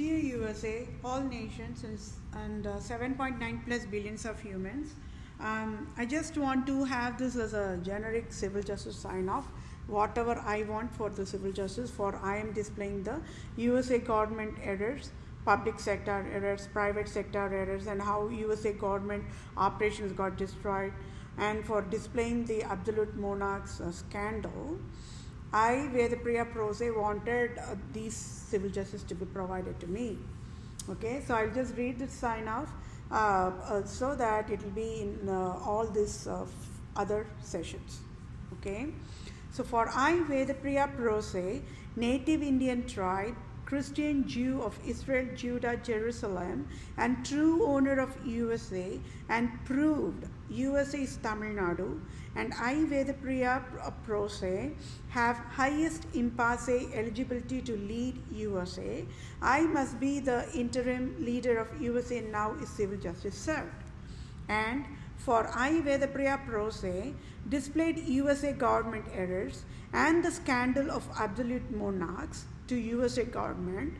Dear USA, all nations and 7.9 plus billions of humans, I just want to have this as a generic civil justice sign off. Whatever I want for the civil justice, for I am displaying the USA government errors, public sector errors, private sector errors, and how USA government operations got destroyed, and for displaying the absolute monarchs scandal. I, Vedapriya Prose, wanted these civil justice to be provided to me. Okay, so I'll just read this sign off so that it will be in all these other sessions. Okay, so for I, Vedapriya Prose, native Indian tribe, Christian Jew of Israel, Judah, Jerusalem, and true owner of USA, and proved USA is Tamil Nadu, and I, Vedapriya Prose, have highest impasse eligibility to lead USA. I must be the interim leader of USA now is civil justice served. And for I, Vedapriya Prose, displayed USA government errors and the scandal of absolute monarchs to USA government.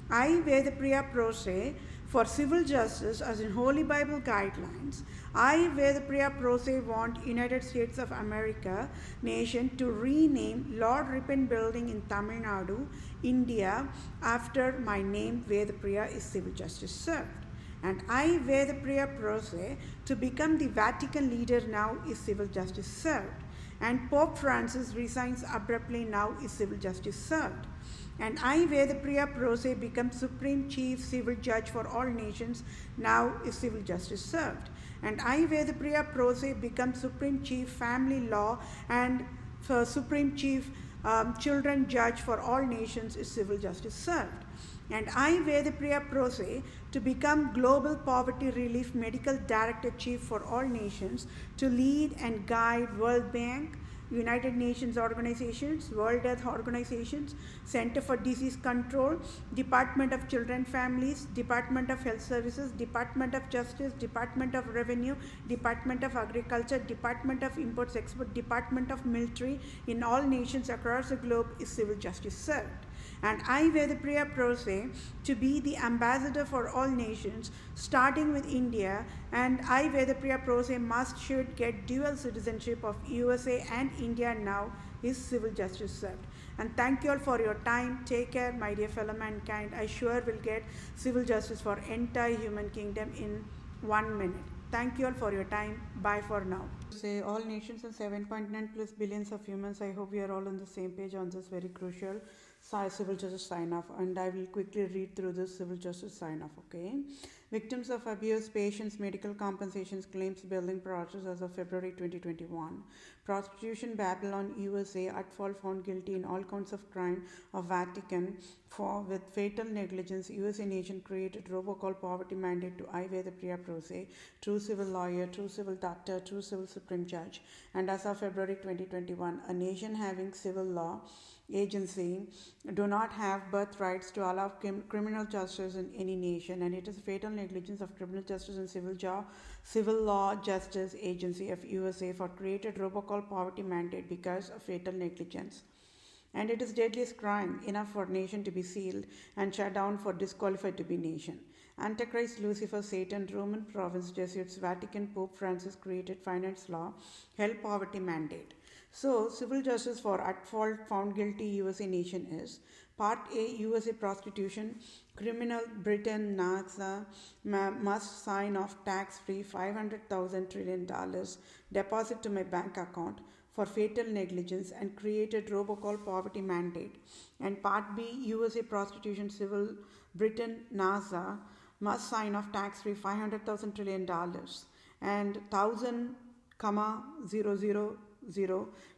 I, Vedapriya Prose, for civil justice as in Holy Bible guidelines. I, Vedapriya Prose, want United States of America nation to rename Lord Ripon Building in Tamil Nadu, India, after my name Vedapriya is civil justice served. And I, Vedapriya Prose, to become the Vatican leader now is civil justice served. And Pope Francis resigns abruptly now is civil justice served. And I, Vedapriya Prose, become Supreme Chief Civil Judge for all nations, now is civil justice served. And I, Vedapriya Prose, become Supreme Chief Family Law and Supreme Chief Children Judge for all nations is civil justice served. And I, Vedapriya Prose, to become Global Poverty Relief Medical Director Chief for all nations, to lead and guide World Bank, United Nations organizations, World Health Organizations, Center for Disease Control, Department of Children Families, Department of Health Services, Department of Justice, Department of Revenue, Department of Agriculture, Department of Imports Export, Department of Military in all nations across the globe is civil justice served. And I, Vedapriya Prose, to be the ambassador for all nations, starting with India, and I, Vedapriya Prose, should get dual citizenship of USA and India now is civil justice served. And thank you all for your time. Take care, my dear fellow mankind. I sure will get civil justice for entire human kingdom in 1 minute. Thank you all for your time. Bye for now. Say all nations and 7.9 plus billions of humans. I hope we are all on the same page on this very crucial civil justice sign off, and I will quickly read through this civil justice sign off. Okay, victims of abuse, patients, medical compensations claims billing process as of February 2021. Prostitution Babylon USA at fault found guilty in all counts of crime of Vatican for with fatal negligence. USA nation created robocall poverty mandate to I, Vedapriya Prose, true civil lawyer, true civil doctor, true civil supreme judge. And as of February 2021, a nation having civil law agency do not have birthrights to allow criminal justice in any nation, and it is fatal negligence of criminal justice and civil law justice agency of USA for created robocall poverty mandate because of fatal negligence. And it is deadliest crime enough for nation to be sealed and shut down for disqualified to be nation. Antichrist, Lucifer, Satan, Roman province, Jesuits, Vatican, Pope Francis created finance law, hell poverty mandate. So, civil justice for at fault found guilty USA nation is Part A, USA prostitution, criminal Britain, NASA must sign off tax-free $500,000 trillion deposit to my bank account for fatal negligence and created robocall poverty mandate. And Part B, USA prostitution, civil Britain, NASA must sign off tax-free $500,000 trillion and 1,000,000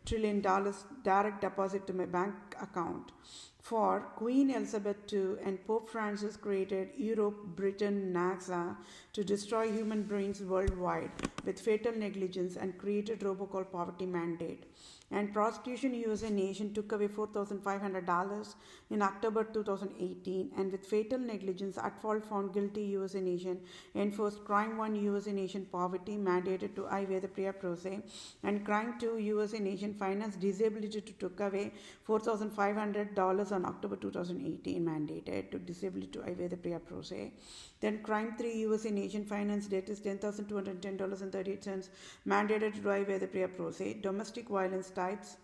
trillion dollars direct deposit to my bank account for Queen Elizabeth II and Pope Francis created Europe, Britain, NASA to destroy human brains worldwide with fatal negligence and created robocall poverty mandate. And prostitution USA nation took away $4,500 in October 2018 and with fatal negligence at fault found guilty USA nation enforced crime 1 USA nation poverty mandated to I, Vedapriya Prose and crime 2 USA nation Nation Finance, disability to took away $4,500 on October 2018 mandated to disability to Ayurveda Priya Prose. Then crime 3 USA Nation Finance debt is $10,210.38 mandated to Ayurveda Priya Prose. Domestic violence types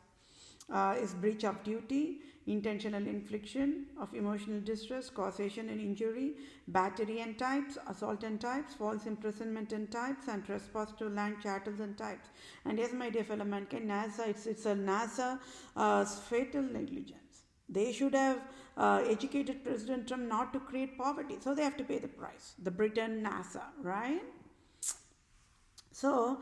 is breach of duty, intentional infliction of emotional distress, causation and injury, battery and types, assault and types, false imprisonment and types, and trespass to land, chattels and types. And yes, my dear fellow mankind, NASA, it's a NASA fatal negligence. They should have educated President Trump not to create poverty, so they have to pay the price. The Britain NASA, right? So,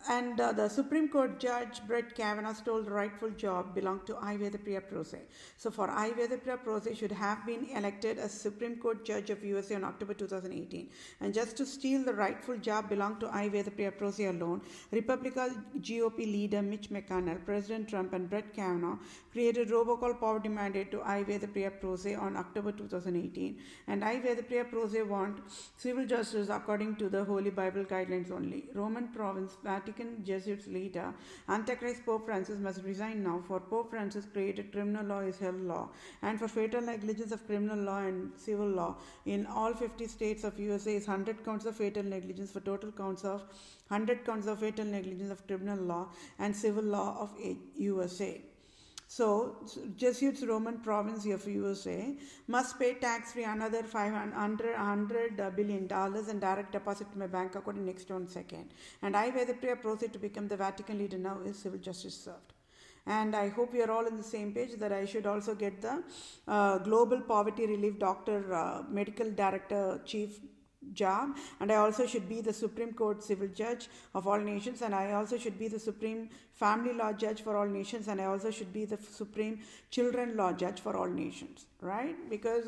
the Supreme Court Judge Brett Kavanaugh told the rightful job belonged to Ayurveda Priya Prose. So, for Ayurveda Priya Prose should have been elected as Supreme Court Judge of USA on October 2018. And just to steal the rightful job belonged to Ayurveda Priya Prose alone, Republican GOP leader Mitch McConnell, President Trump, and Brett Kavanaugh created robocall poverty mandate to Ayurveda Priya Prose on October 2018. And Ayurveda Priya Prose want civil justice according to the Holy Bible guidelines only. Roman province, Vatican Jesuits leader, Antichrist Pope Francis must resign now, for Pope Francis created criminal law is hell law, and for fatal negligence of criminal law and civil law in all 50 states of USA is 100 counts of fatal negligence for total counts of 100 counts of fatal negligence of criminal law and civil law of USA. So, Jesuits Roman province of USA must pay tax-free another $100 billion and direct deposit to my bank account in next 1 second. And Ayurveda Priya Prose to become the Vatican leader now is civil justice served. And I hope we are all on the same page that I should also get the Global Poverty Relief Doctor, Medical Director, Chief job, and I also should be the Supreme Court civil judge of all nations, and I also should be the Supreme Family Law judge for all nations, and I also should be the Supreme Children Law judge for all nations, right? Because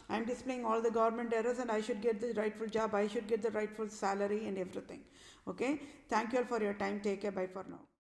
I'm displaying all the government errors, and I should get the rightful job, I should get the rightful salary and everything. Okay, thank you all for your time. Take care. Bye for now.